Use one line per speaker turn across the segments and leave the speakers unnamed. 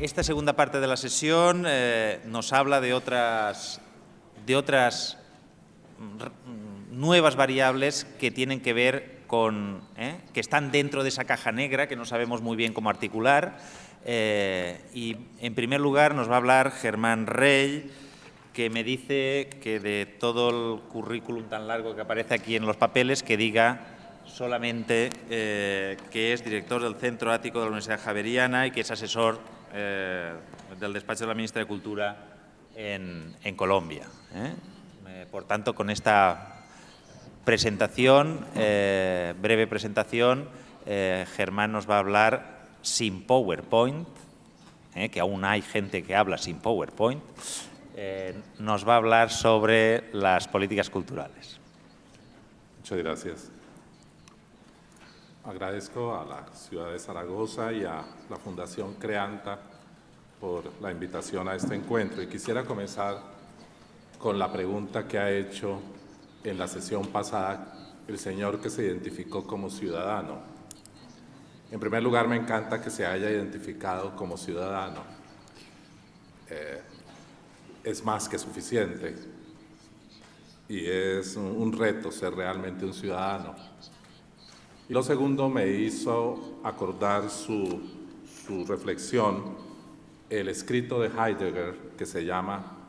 Esta segunda parte de la sesión nos habla de otras nuevas variables que tienen que ver con, que están dentro de esa caja negra que no sabemos muy bien cómo articular. Y en primer lugar nos va a hablar Germán Rey, que me dice que de todo el currículum tan largo que aparece aquí en los papeles, que diga solamente que es director del Centro Ático de la Universidad Javeriana y que es asesor del despacho de la ministra de Cultura en Colombia. Por tanto, con esta presentación, breve presentación, Germán nos va a hablar sin PowerPoint, que aún hay gente que habla sin PowerPoint, nos va a hablar sobre las políticas culturales.
Muchas gracias. Agradezco a la ciudad de Zaragoza y a la Fundación Creanta por la invitación a este encuentro. Y quisiera comenzar con la pregunta que ha hecho en la sesión pasada el señor que se identificó como ciudadano. En primer lugar, me encanta que se haya identificado como ciudadano. Es más que suficiente y es un reto ser realmente un ciudadano. Y lo segundo, me hizo acordar su reflexión, el escrito de Heidegger que se llama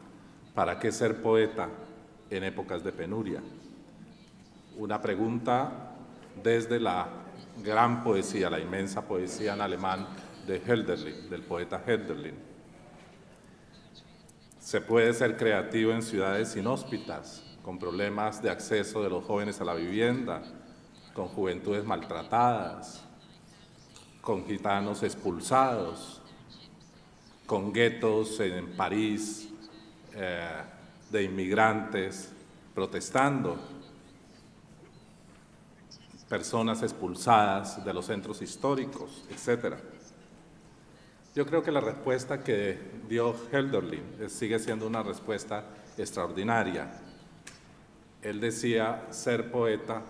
¿Para qué ser poeta en épocas de penuria? Una pregunta desde la gran poesía, la inmensa poesía en alemán de Hölderlin, del poeta Hölderlin. Se puede ser creativo en ciudades inhóspitas, con problemas de acceso de los jóvenes a la vivienda, con juventudes maltratadas, con gitanos expulsados, con guetos en París de inmigrantes protestando, personas expulsadas de los centros históricos, etc. Yo creo que la respuesta que dio Hölderlin sigue siendo una respuesta extraordinaria. Él decía, ser poeta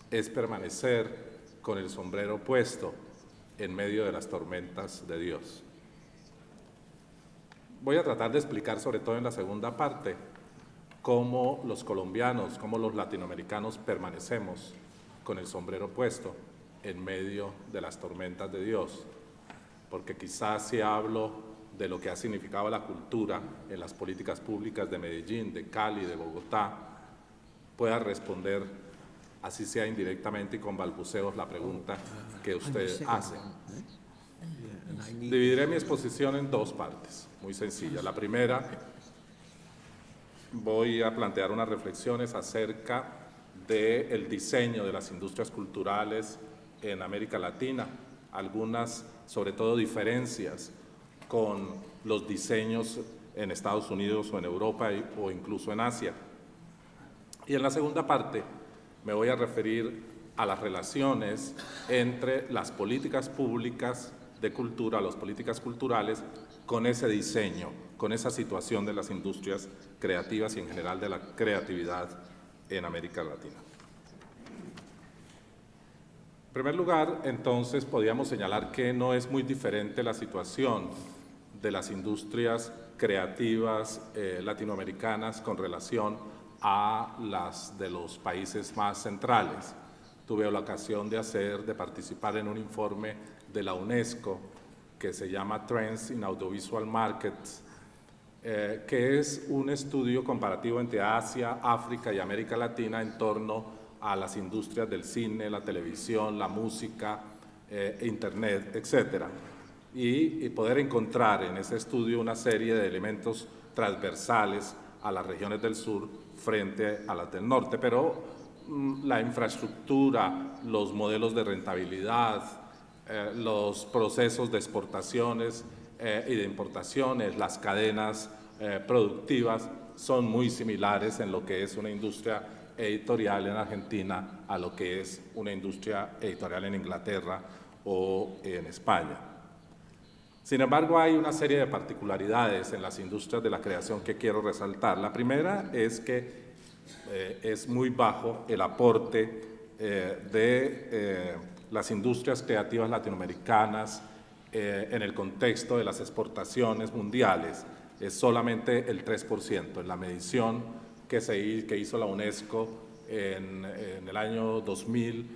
es permanecer con el sombrero puesto en medio de las tormentas de Dios. Voy a tratar de explicar, sobre todo en la segunda parte, cómo los colombianos, cómo los latinoamericanos permanecemos con el sombrero puesto en medio de las tormentas de Dios. Porque quizás si hablo de lo que ha significado la cultura en las políticas públicas de Medellín, de Cali, de Bogotá, pueda responder así sea indirectamente y con balbuceos la pregunta que usted hace. Dividiré mi exposición en dos partes, muy sencilla. La primera, voy a plantear unas reflexiones acerca del diseño de las industrias culturales en América Latina, algunas, sobre todo, diferencias con los diseños en Estados Unidos o en Europa o incluso en Asia. Y en la segunda parte, me voy a referir a las relaciones entre las políticas públicas de cultura, las políticas culturales, con ese diseño, con esa situación de las industrias creativas y en general de la creatividad en América Latina. En primer lugar, entonces, podríamos señalar que no es muy diferente la situación de las industrias creativas latinoamericanas con relación a las de los países más centrales. Tuve la ocasión de participar en un informe de la UNESCO que se llama Trends in Audiovisual Markets, que es un estudio comparativo entre Asia, África y América Latina en torno a las industrias del cine, la televisión, la música, internet, etc. Y poder encontrar en ese estudio una serie de elementos transversales a las regiones del sur frente a las del norte, pero la infraestructura, los modelos de rentabilidad, los procesos de exportaciones y de importaciones, las cadenas productivas son muy similares en lo que es una industria editorial en Argentina a lo que es una industria editorial en Inglaterra o en España. Sin embargo, hay una serie de particularidades en las industrias de la creación que quiero resaltar. La primera es que es muy bajo el aporte de las industrias creativas latinoamericanas en el contexto de las exportaciones mundiales. Es solamente el 3%. En la medición que hizo la UNESCO en el año 2000,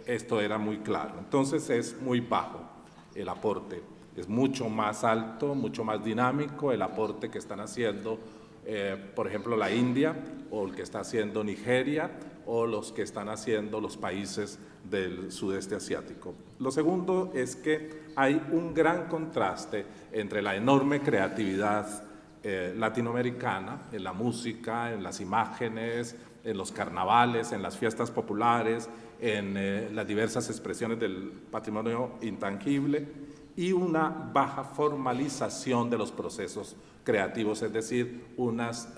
esto era muy claro. Entonces es muy bajo el aporte. Es mucho más alto, mucho más dinámico el aporte que están haciendo, por ejemplo, la India, o el que está haciendo Nigeria, o los que están haciendo los países del sudeste asiático. Lo segundo es que hay un gran contraste entre la enorme creatividad latinoamericana en la música, en las imágenes, en los carnavales, en las fiestas populares, en las diversas expresiones del patrimonio intangible, y una baja formalización de los procesos creativos, es decir, unas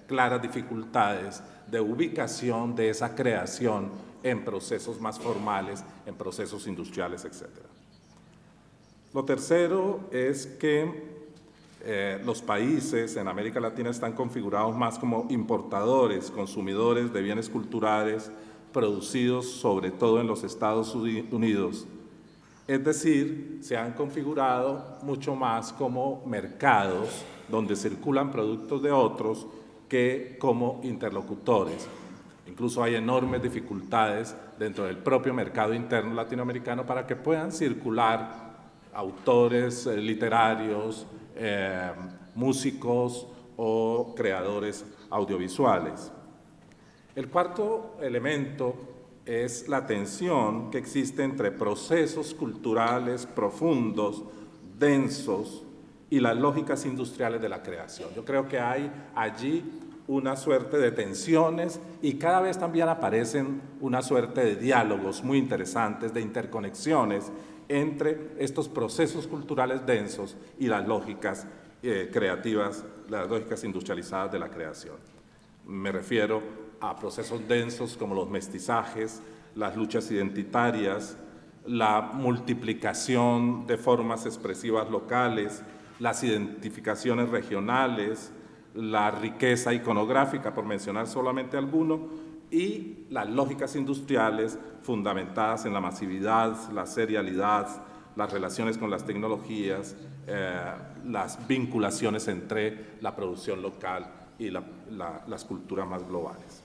claras dificultades de ubicación de esa creación en procesos más formales, en procesos industriales, etc. Lo tercero es que los países en América Latina están configurados más como importadores, consumidores de bienes culturales producidos sobre todo en los Estados Unidos. Es decir, se han configurado mucho más como mercados donde circulan productos de otros que como interlocutores. Incluso hay enormes dificultades dentro del propio mercado interno latinoamericano para que puedan circular autores literarios, músicos o creadores audiovisuales. El cuarto elemento es la tensión que existe entre procesos culturales profundos, densos, y las lógicas industriales de la creación. Yo creo que hay allí una suerte de tensiones y cada vez también aparecen una suerte de diálogos muy interesantes, de interconexiones entre estos procesos culturales densos y las lógicas creativas, las lógicas industrializadas de la creación. Me refiero a procesos densos como los mestizajes, las luchas identitarias, la multiplicación de formas expresivas locales, las identificaciones regionales, la riqueza iconográfica, por mencionar solamente alguno, y las lógicas industriales fundamentadas en la masividad, la serialidad, las relaciones con las tecnologías, las vinculaciones entre la producción local y las culturas más globales.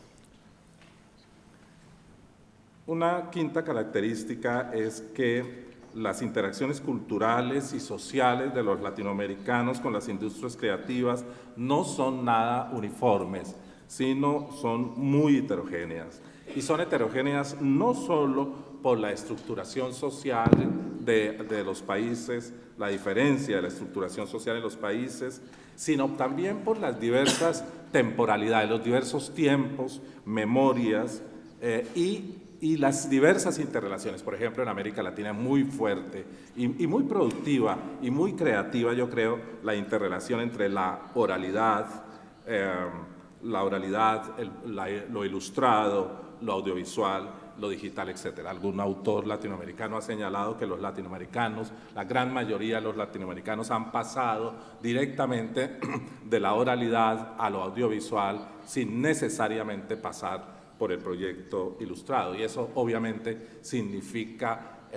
Una quinta característica es que las interacciones culturales y sociales de los latinoamericanos con las industrias creativas no son nada uniformes, sino son muy heterogéneas. Y son heterogéneas no solo por la estructuración social de los países, la diferencia de la estructuración social en los países, sino también por las diversas temporalidades, los diversos tiempos, memorias y las diversas interrelaciones. Por ejemplo, en América Latina es muy fuerte y muy productiva y muy creativa, yo creo, la interrelación entre la oralidad, lo ilustrado, lo audiovisual, lo digital, etc. Algún autor latinoamericano ha señalado que los latinoamericanos, la gran mayoría de los latinoamericanos han pasado directamente de la oralidad a lo audiovisual sin necesariamente pasar por el proyecto ilustrado, y eso obviamente significa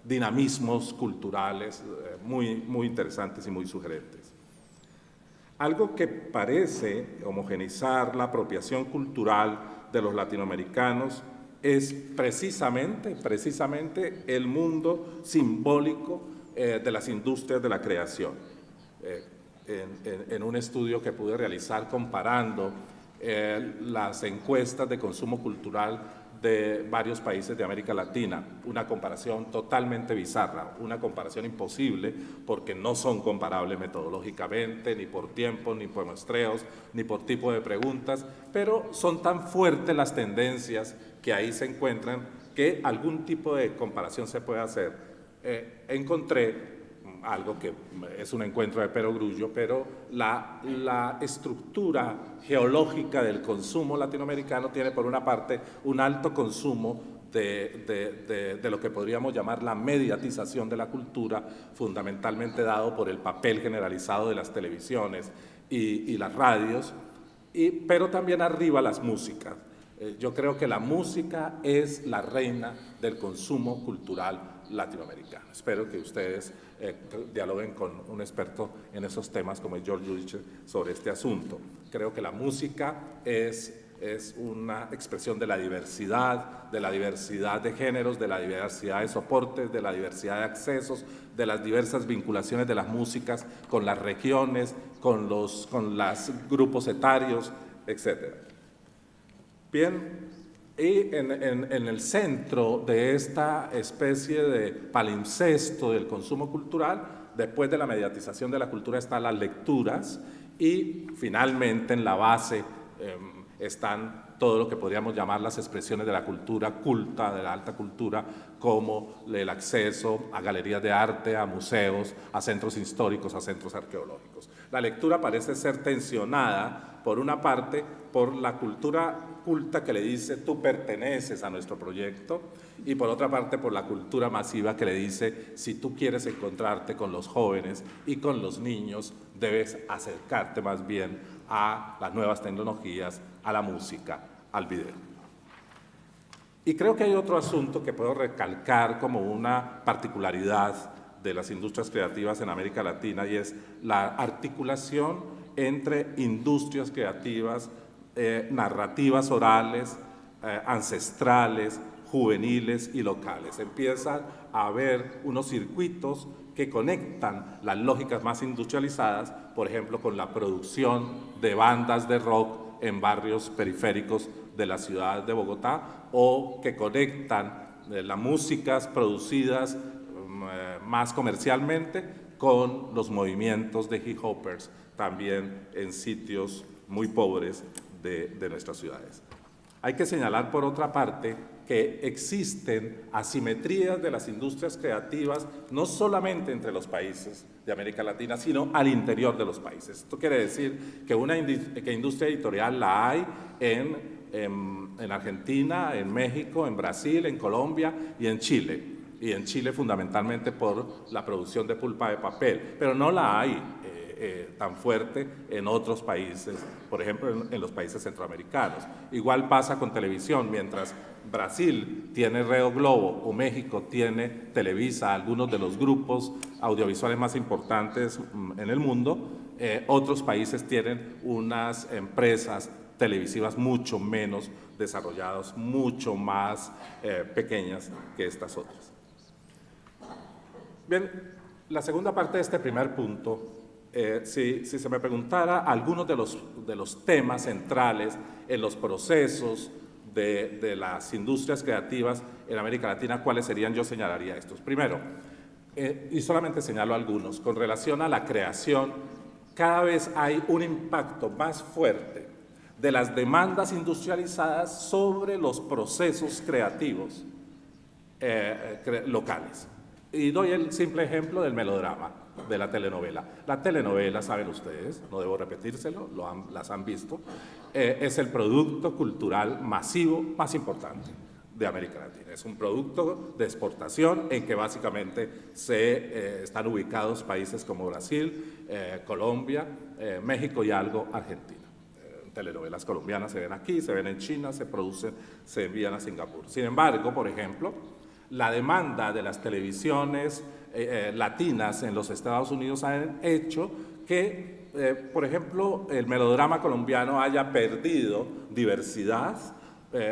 dinamismos culturales muy interesantes y muy sugerentes. Algo que parece homogeneizar la apropiación cultural de los latinoamericanos es precisamente el mundo simbólico de las industrias de la creación. En un estudio que pude realizar comparando las encuestas de consumo cultural de varios países de América Latina, una comparación totalmente bizarra, una comparación imposible porque no son comparables metodológicamente, ni por tiempo, ni por muestreos, ni por tipo de preguntas, pero son tan fuertes las tendencias que ahí se encuentran que algún tipo de comparación se puede hacer. Encontré algo que es un encuentro de perogrullo, pero la estructura geológica del consumo latinoamericano tiene por una parte un alto consumo de lo que podríamos llamar la mediatización de la cultura, fundamentalmente dado por el papel generalizado de las televisiones y las radios, pero también arriba las músicas. Yo creo que la música es la reina del consumo cultural latinoamericano. Espero que ustedes dialoguen con un experto en esos temas como es George Judich sobre este asunto. Creo que la música es una expresión de la diversidad de géneros, de la diversidad de soportes, de la diversidad de accesos, de las diversas vinculaciones de las músicas con las regiones, con los grupos etarios, etc. Bien, y en el centro de esta especie de palimpsesto del consumo cultural, después de la mediatización de la cultura están las lecturas y finalmente en la base están todo lo que podríamos llamar las expresiones de la cultura culta, de la alta cultura, como el acceso a galerías de arte, a museos, a centros históricos, a centros arqueológicos. La lectura parece ser tensionada, por una parte, por la cultura culta que le dice tú perteneces a nuestro proyecto, y por otra parte por la cultura masiva que le dice si tú quieres encontrarte con los jóvenes y con los niños, debes acercarte más bien a las nuevas tecnologías, a la música, al video. Y creo que hay otro asunto que puedo recalcar como una particularidad de las industrias creativas en América Latina, y es la articulación entre industrias creativas, narrativas orales, ancestrales, juveniles y locales. Empiezan a haber unos circuitos que conectan las lógicas más industrializadas, por ejemplo, con la producción de bandas de rock en barrios periféricos de la ciudad de Bogotá, o que conectan las músicas producidas más comercialmente con los movimientos de hip hoppers, también en sitios muy pobres de nuestras ciudades. Hay que señalar, por otra parte, que existen asimetrías de las industrias creativas no solamente entre los países de América Latina, sino al interior de los países. Esto quiere decir que industria editorial la hay en Argentina, en México, en Brasil, en Colombia y en Chile. Y en Chile fundamentalmente por la producción de pulpa de papel, pero no la hay tan fuerte en otros países, por ejemplo en los países centroamericanos. Igual pasa con televisión, mientras Brasil tiene Reo Globo o México tiene Televisa, algunos de los grupos audiovisuales más importantes en el mundo, otros países tienen unas empresas televisivas mucho menos desarrolladas, mucho más pequeñas que estas otras. Bien, la segunda parte de este primer punto, si se me preguntara algunos de los temas centrales en los procesos de las industrias creativas en América Latina, ¿cuáles serían? Yo señalaría estos. Primero, y solamente señalo algunos, con relación a la creación, cada vez hay un impacto más fuerte de las demandas industrializadas sobre los procesos creativos locales. Y doy el simple ejemplo del melodrama, de la telenovela. La telenovela, saben ustedes, no debo repetírselo, las han visto, es el producto cultural masivo más importante de América Latina. Es un producto de exportación en que básicamente están ubicados países como Brasil, Colombia, México y algo Argentina. Telenovelas colombianas se ven aquí, se ven en China, se producen, se envían a Singapur. Sin embargo, por ejemplo, la demanda de las televisiones latinas en los Estados Unidos han hecho que, por ejemplo, el melodrama colombiano haya perdido diversidad,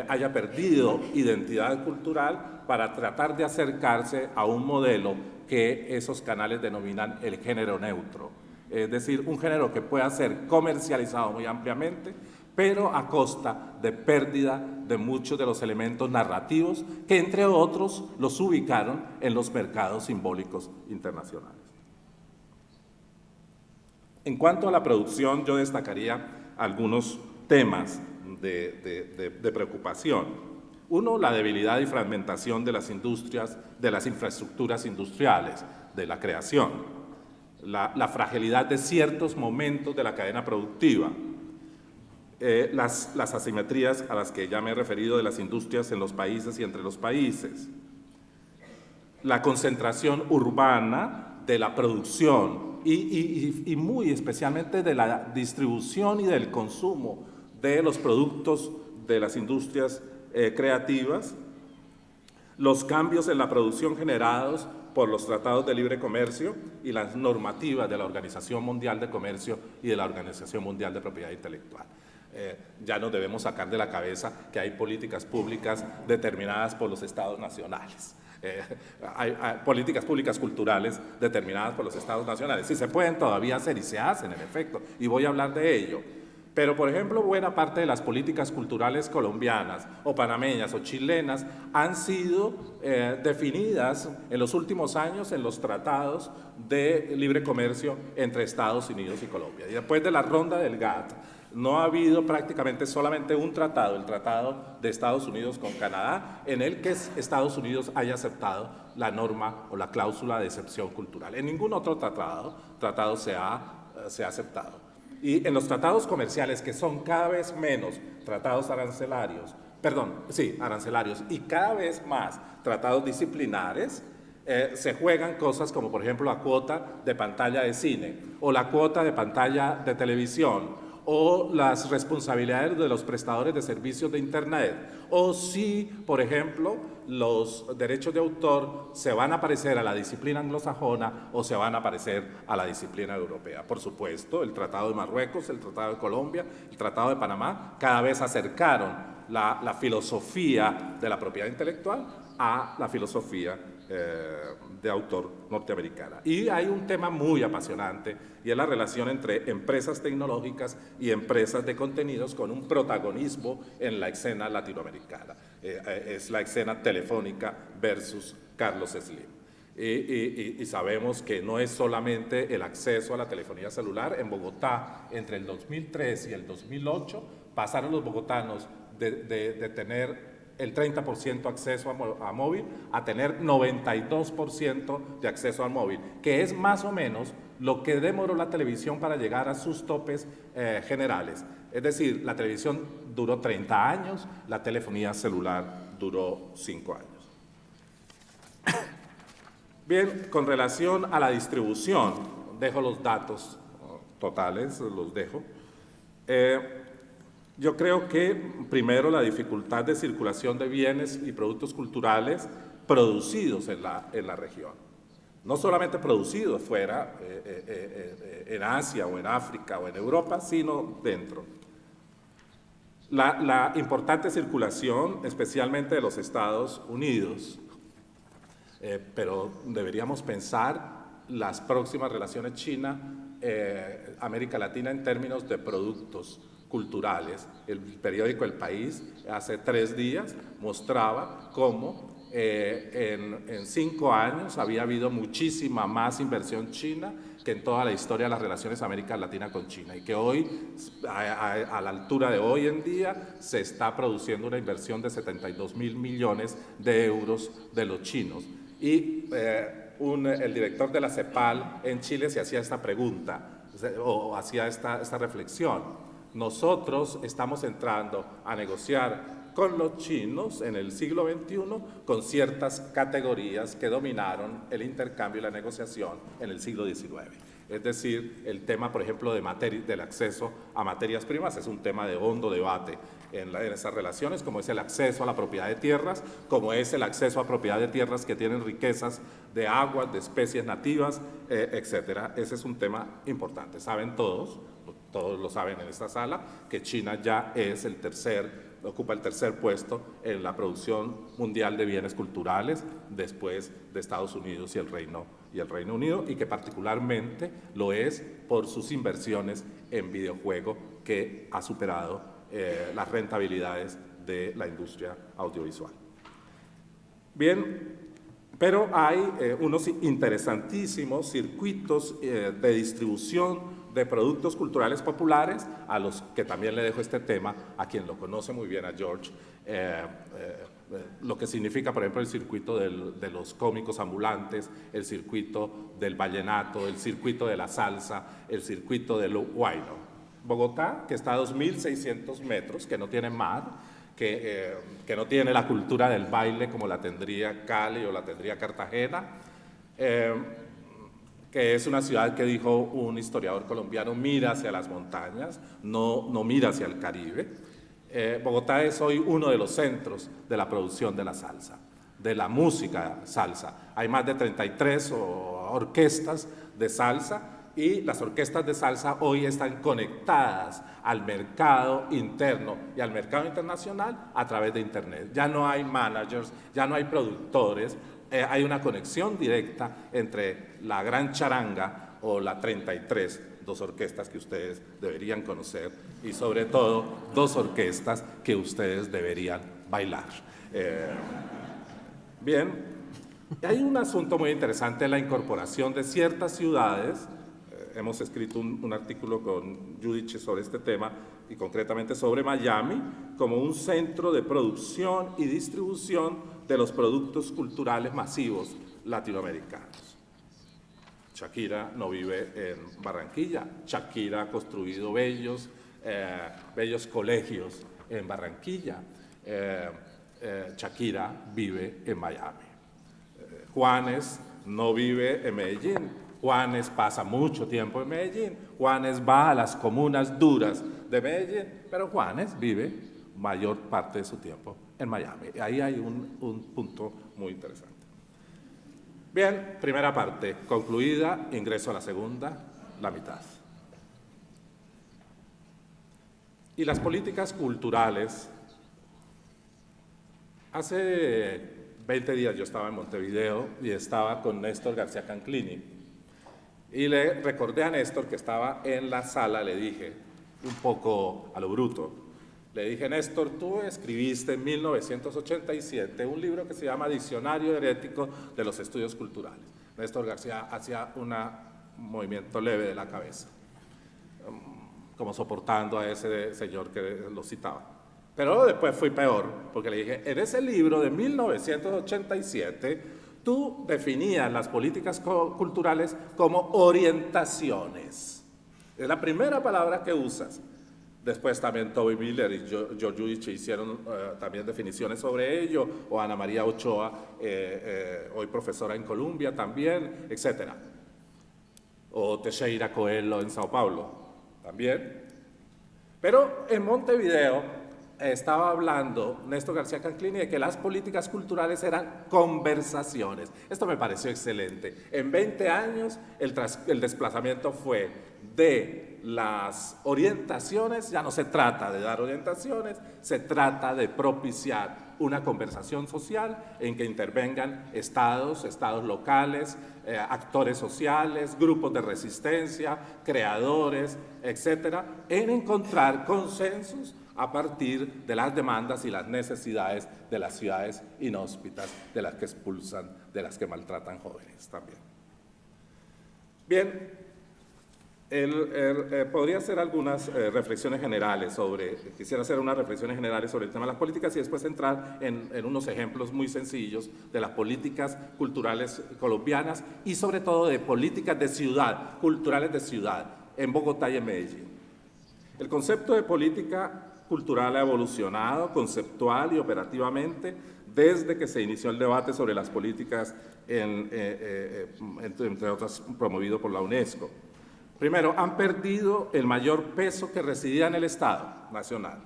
haya perdido identidad cultural para tratar de acercarse a un modelo que esos canales denominan el género neutro. Es decir, un género que pueda ser comercializado muy ampliamente, pero a costa de pérdida de muchos de los elementos narrativos que, entre otros, los ubicaron en los mercados simbólicos internacionales. En cuanto a la producción, yo destacaría algunos temas de preocupación. Uno, la debilidad y fragmentación de las industrias, de las infraestructuras industriales, de la creación, la fragilidad de ciertos momentos de la cadena productiva. las asimetrías a las que ya me he referido de las industrias en los países y entre los países, la concentración urbana de la producción y muy especialmente de la distribución y del consumo de los productos de las industrias creativas, los cambios en la producción generados por los tratados de libre comercio y las normativas de la Organización Mundial de Comercio y de la Organización Mundial de Propiedad Intelectual. Ya nos debemos sacar de la cabeza que hay políticas públicas determinadas por los estados nacionales. Hay políticas públicas culturales determinadas por los estados nacionales. Sí se pueden todavía hacer y se hacen, en efecto, y voy a hablar de ello. Pero, por ejemplo, buena parte de las políticas culturales colombianas o panameñas o chilenas han sido definidas en los últimos años en los tratados de libre comercio entre Estados Unidos y Colombia. Y después de la ronda del GATT, no ha habido prácticamente solamente un tratado, el tratado de Estados Unidos con Canadá, en el que Estados Unidos haya aceptado la norma o la cláusula de excepción cultural. En ningún otro tratado se ha aceptado. Y en los tratados comerciales, que son cada vez menos tratados arancelarios, y cada vez más tratados disciplinares, se juegan cosas como, por ejemplo, la cuota de pantalla de cine o la cuota de pantalla de televisión, o las responsabilidades de los prestadores de servicios de Internet, o si, por ejemplo, los derechos de autor se van a parecer a la disciplina anglosajona o se van a parecer a la disciplina europea. Por supuesto, el Tratado de Marruecos, el Tratado de Colombia, el Tratado de Panamá, cada vez acercaron la filosofía de la propiedad intelectual a la filosofía de autor norteamericana. Y hay un tema muy apasionante, y es la relación entre empresas tecnológicas y empresas de contenidos con un protagonismo en la escena latinoamericana. Es la escena telefónica versus Carlos Slim. Y sabemos que no es solamente el acceso a la telefonía celular. En Bogotá, entre el 2003 y el 2008, pasaron los bogotanos de tener el 30% acceso a móvil a tener 92% de acceso al móvil, que es más o menos lo que demoró la televisión para llegar a sus topes generales. Es decir, la televisión duró 30 años, la telefonía celular duró 5 años. Bien, con relación a la distribución, dejo los datos totales, los dejo. Yo creo que, primero, la dificultad de circulación de bienes y productos culturales producidos en la región. No solamente producidos fuera, en Asia o en África o en Europa, sino dentro. La importante circulación, especialmente de los Estados Unidos, pero deberíamos pensar las próximas relaciones China-América Latina en términos de productos culturales. El periódico El País hace 3 días mostraba cómo en 5 años había habido muchísima más inversión china que en toda la historia de las relaciones América Latina con China, y que hoy, a la altura de hoy en día, se está produciendo una inversión de 72.000 millones de euros de los chinos. Y el director de la CEPAL en Chile se hacía esta pregunta, o hacía esta reflexión. Nosotros estamos entrando a negociar con los chinos en el siglo XXI con ciertas categorías que dominaron el intercambio y la negociación en el siglo XIX. Es decir, el tema, por ejemplo, del acceso a materias primas es un tema de hondo debate en esas relaciones, como es el acceso a la propiedad de tierras, como es el acceso a propiedad de tierras que tienen riquezas de aguas, de especies nativas, etc. Ese es un tema importante. Saben todos lo saben en esta sala, que China ya es ocupa el tercer puesto en la producción mundial de bienes culturales, después de Estados Unidos y el Reino Unido, y que particularmente lo es por sus inversiones en videojuego, que ha superado las rentabilidades de la industria audiovisual. Bien, pero hay unos interesantísimos circuitos de distribución de productos culturales populares, a los que también le dejo este tema, a quien lo conoce muy bien, a George, lo que significa, por ejemplo, el circuito de los cómicos ambulantes, el circuito del vallenato, el circuito de la salsa, el circuito del huayno. Bogotá, que está a 2.600 metros, que no tiene mar, que no tiene la cultura del baile como la tendría Cali o la tendría Cartagena, que es una ciudad que, dijo un historiador colombiano, mira hacia las montañas, no mira hacia el Caribe. Bogotá es hoy uno de los centros de la producción de la salsa, de la música salsa. Hay más de 33 orquestas de salsa, y las orquestas de salsa hoy están conectadas al mercado interno y al mercado internacional a través de Internet. Ya no hay managers, ya no hay productores, hay una conexión directa entre la Gran Charanga o la 33, dos orquestas que ustedes deberían conocer, y sobre todo dos orquestas que ustedes deberían bailar. Bien, hay un asunto muy interesante, la incorporación de ciertas ciudades. Hemos escrito un artículo con Judith sobre este tema, y concretamente sobre Miami, como un centro de producción y distribución de los productos culturales masivos latinoamericanos. Shakira no vive en Barranquilla. Shakira ha construido bellos colegios en Barranquilla. Shakira vive en Miami. Juanes no vive en Medellín. Juanes pasa mucho tiempo en Medellín. Juanes va a las comunas duras de Medellín, pero Juanes vive mayor parte de su tiempo en Miami. Ahí hay un punto muy interesante. Bien, primera parte concluida, ingreso a la segunda, la mitad. Y las políticas culturales. Hace 20 días yo estaba en Montevideo y estaba con Néstor García Canclini. Y le recordé a Néstor que estaba en la sala, le dije, un poco a lo bruto, le dije: Néstor, tú escribiste en 1987 un libro que se llama Diccionario Herético de los Estudios Culturales. Néstor García hacía un movimiento leve de la cabeza, como soportando a ese señor que lo citaba. Pero después fui peor, porque le dije: en ese libro de 1987, tú definías las políticas culturales como orientaciones. Es la primera palabra que usas. Después también Toby Miller y George Judich hicieron también definiciones sobre ello, o Ana María Ochoa, hoy profesora en Columbia también, etc. O Teixeira Coelho en Sao Paulo también. Pero en Montevideo estaba hablando Néstor García Canclini de que las políticas culturales eran conversaciones. Esto me pareció excelente. En 20 años el desplazamiento fue de las orientaciones, ya no se trata de dar orientaciones, se trata de propiciar una conversación social en que intervengan estados locales, actores sociales, grupos de resistencia, creadores, etcétera, en encontrar consensos a partir de las demandas y las necesidades de las ciudades inhóspitas, de las que expulsan, de las que maltratan jóvenes también. Bien, podría hacer algunas reflexiones generales quisiera hacer unas reflexiones generales sobre el tema de las políticas y después entrar en unos ejemplos muy sencillos de las políticas culturales colombianas y sobre todo de políticas de ciudad, culturales de ciudad, en Bogotá y en Medellín. El concepto de política cultural ha evolucionado conceptual y operativamente desde que se inició el debate sobre las políticas, entre otras, promovido por la UNESCO. Primero, han perdido el mayor peso que residía en el Estado Nacional.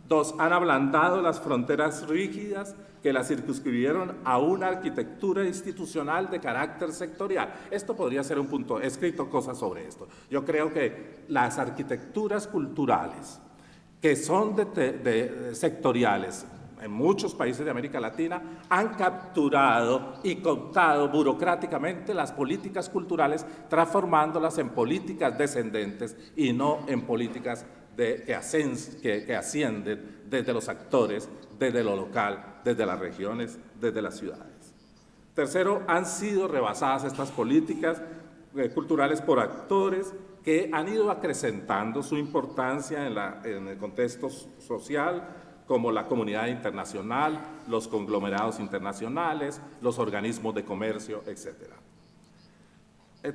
Dos, han ablandado las fronteras rígidas que las circunscribieron a una arquitectura institucional de carácter sectorial. Esto podría ser un punto, he escrito cosas sobre esto. Yo creo que las arquitecturas culturales que son sectoriales en muchos países de América Latina, han capturado y cooptado burocráticamente las políticas culturales, transformándolas en políticas descendentes y no en políticas que ascienden desde los actores, desde lo local, desde las regiones, desde las ciudades. Tercero, han sido rebasadas estas políticas culturales por actores que han ido acrecentando su importancia en el contexto social, como la comunidad internacional, los conglomerados internacionales, los organismos de comercio, etc.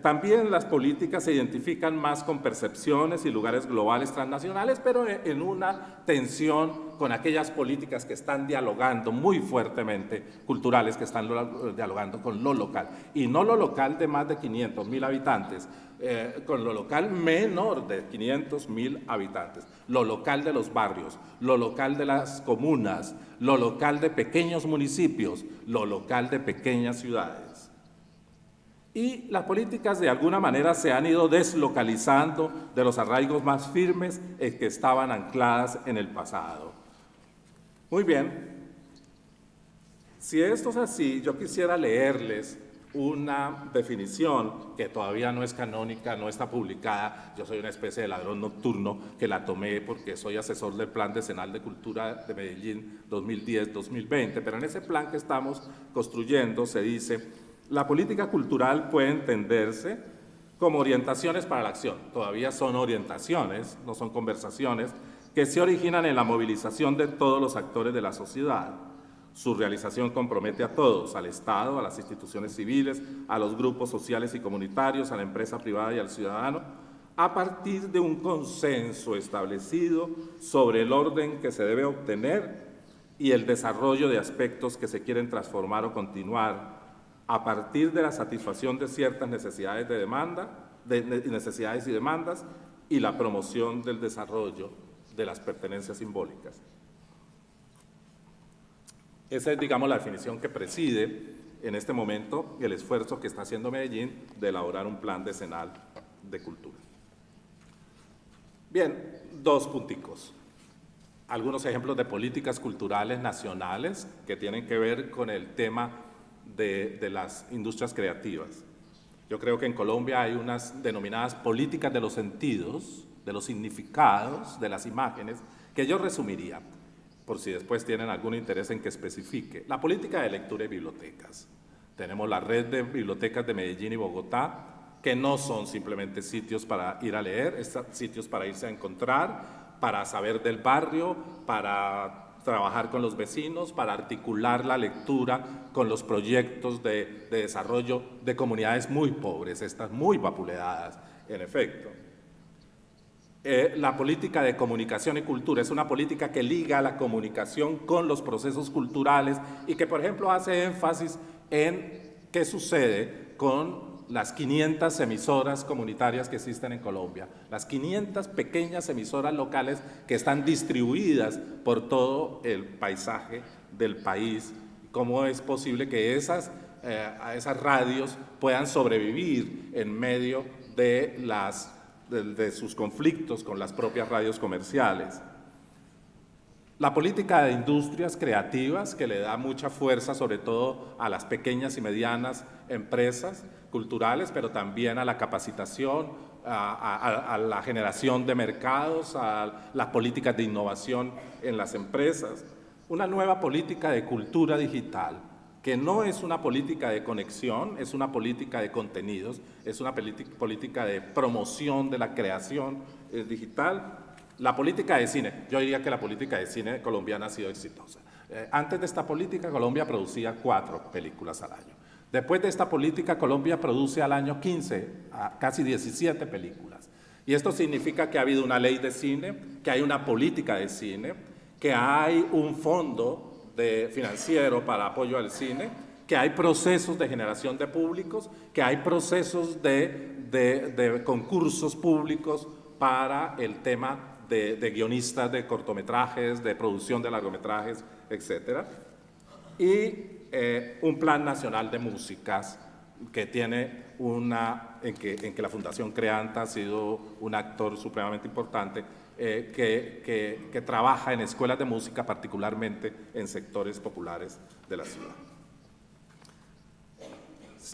También las políticas se identifican más con percepciones y lugares globales transnacionales, pero en una tensión con aquellas políticas que están dialogando muy fuertemente, culturales que están dialogando con lo local. Y no lo local de más de 500.000 habitantes, con lo local menor de 500.000 habitantes, lo local de los barrios, lo local de las comunas, lo local de pequeños municipios, lo local de pequeñas ciudades. Y las políticas de alguna manera se han ido deslocalizando de los arraigos más firmes que estaban ancladas en el pasado. Muy bien, si esto es así, yo quisiera leerles una definición que todavía no es canónica, no está publicada. Yo soy una especie de ladrón nocturno que la tomé porque soy asesor del Plan Decenal de Cultura de Medellín 2010-2020, pero en ese plan que estamos construyendo se dice: la política cultural puede entenderse como orientaciones para la acción. Todavía son orientaciones, no son conversaciones, que se originan en la movilización de todos los actores de la sociedad. Su realización compromete a todos, al Estado, a las instituciones civiles, a los grupos sociales y comunitarios, a la empresa privada y al ciudadano, a partir de un consenso establecido sobre el orden que se debe obtener y el desarrollo de aspectos que se quieren transformar o continuar, a partir de la satisfacción de ciertas necesidades necesidades y demandas, y la promoción del desarrollo de las pertenencias simbólicas. Esa es, digamos, la definición que preside en este momento el esfuerzo que está haciendo Medellín de elaborar un plan decenal de cultura. Bien, dos punticos. Algunos ejemplos de políticas culturales nacionales que tienen que ver con el tema de las industrias creativas. Yo creo que en Colombia hay unas denominadas políticas de los sentidos, de los significados, de las imágenes, que yo resumiría, por si después tienen algún interés en que especifique. La política de lectura y bibliotecas. Tenemos la red de bibliotecas de Medellín y Bogotá, que no son simplemente sitios para ir a leer, sitios para irse a encontrar, para saber del barrio, para trabajar con los vecinos, para articular la lectura con los proyectos de desarrollo de comunidades muy pobres, estas muy vapuleadas, en efecto. La política de comunicación y cultura es una política que liga la comunicación con los procesos culturales y que, por ejemplo, hace énfasis en qué sucede con las 500 emisoras comunitarias que existen en Colombia, las 500 pequeñas emisoras locales que están distribuidas por todo el paisaje del país. ¿Cómo es posible que esas radios puedan sobrevivir en medio de sus conflictos con las propias radios comerciales? La política de industrias creativas, que le da mucha fuerza sobre todo a las pequeñas y medianas empresas culturales, pero también a la capacitación, a la generación de mercados, a las políticas de innovación en las empresas. Una nueva política de cultura digital, que no es una política de conexión, es una política de contenidos, es una política de promoción de la creación digital. La política de cine, yo diría que la política de cine colombiana ha sido exitosa. Antes de esta política, Colombia producía 4 películas al año. Después de esta política, Colombia produce al año 15, casi 17 películas. Y esto significa que ha habido una ley de cine, que hay una política de cine, que hay un fondo financiero para apoyo al cine, que hay procesos de generación de públicos, que hay procesos de concursos públicos para el tema de guionistas de cortometrajes, de producción de largometrajes, etc. Y un plan nacional de músicas que tiene en que la Fundación Creanta ha sido un actor supremamente importante, que trabaja en escuelas de música, particularmente en sectores populares de la ciudad.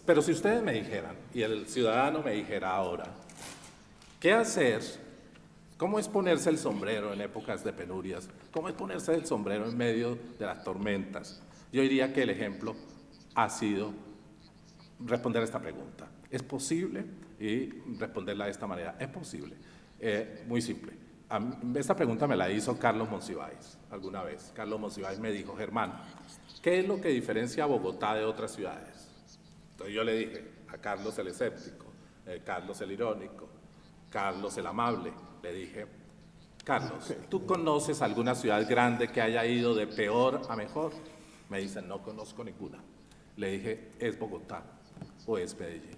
Pero si ustedes me dijeran, y el ciudadano me dijera ahora, ¿qué hacer? ¿Cómo es ponerse el sombrero en épocas de penurias? ¿Cómo es ponerse el sombrero en medio de las tormentas? Yo diría que el ejemplo ha sido responder a esta pregunta. ¿Es posible? Y responderla de esta manera. ¿Es posible? Muy simple. Esta pregunta me la hizo Carlos Monsiváis alguna vez. Carlos Monsiváis me dijo: Germán, ¿qué es lo que diferencia a Bogotá de otras ciudades? Entonces yo le dije a Carlos el escéptico: Carlos el irónico, Carlos el amable. Le dije, Carlos, ¿tú conoces alguna ciudad grande que haya ido de peor a mejor? Me dice, no conozco ninguna. Le dije, ¿es Bogotá o es Medellín?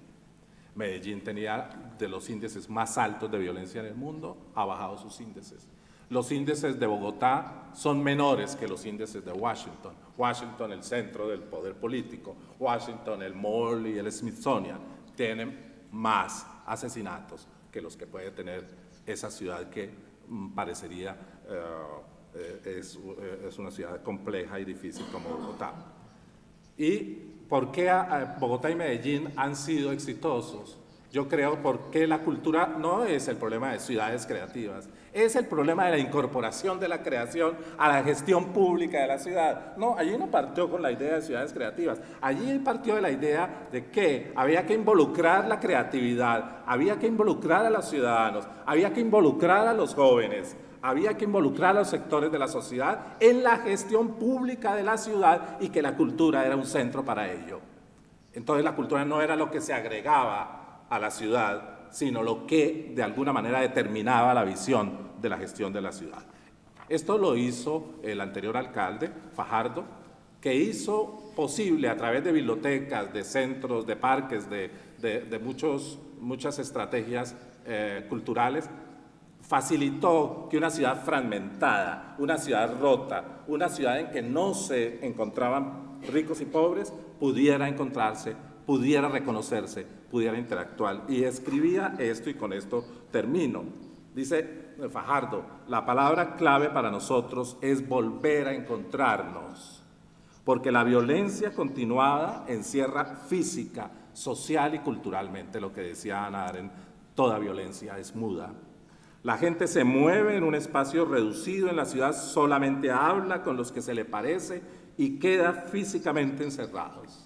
Medellín tenía de los índices más altos de violencia en el mundo, ha bajado sus índices. Los índices de Bogotá son menores que los índices de Washington. Washington, el centro del poder político. Washington, el Mall y el Smithsonian tienen más asesinatos que los que puede tener esa ciudad que parecería es una ciudad compleja y difícil como Bogotá. ¿Y por qué Bogotá y Medellín han sido exitosos? Yo creo porque la cultura no es el problema de ciudades creativas, es el problema de la incorporación de la creación a la gestión pública de la ciudad. No, allí no partió con la idea de ciudades creativas, allí partió de la idea de que había que involucrar la creatividad, había que involucrar a los ciudadanos, había que involucrar a los jóvenes, había que involucrar a los sectores de la sociedad en la gestión pública de la ciudad y que la cultura era un centro para ello. Entonces la cultura no era lo que se agregaba a la ciudad, sino lo que de alguna manera determinaba la visión de la gestión de la ciudad. Esto lo hizo el anterior alcalde, Fajardo, que hizo posible a través de bibliotecas, de centros, de parques, de muchas estrategias culturales, facilitó que una ciudad fragmentada, una ciudad rota, una ciudad en que no se encontraban ricos y pobres, pudiera encontrarse, pudiera reconocerse, pudiera interactuar. Y escribía esto, y con esto termino. Dice Fajardo, la palabra clave para nosotros es volver a encontrarnos, porque la violencia continuada encierra física, social y culturalmente, lo que decía Hannah Arendt, toda violencia es muda. La gente se mueve en un espacio reducido en la ciudad, solamente habla con los que se le parece y queda físicamente encerrados.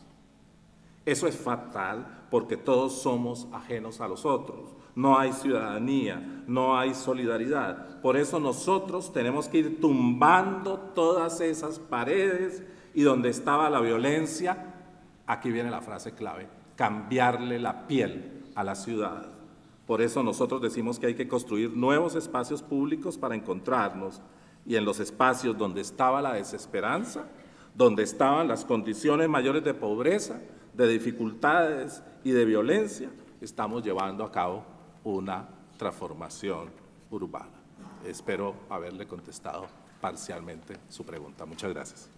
Eso es fatal porque todos somos ajenos a los otros. No hay ciudadanía, no hay solidaridad. Por eso nosotros tenemos que ir tumbando todas esas paredes y donde estaba la violencia, aquí viene la frase clave, cambiarle la piel a la ciudad. Por eso nosotros decimos que hay que construir nuevos espacios públicos para encontrarnos, y en los espacios donde estaba la desesperanza, donde estaban las condiciones mayores de pobreza, de dificultades y de violencia, estamos llevando a cabo una transformación urbana. Espero haberle contestado parcialmente su pregunta. Muchas gracias.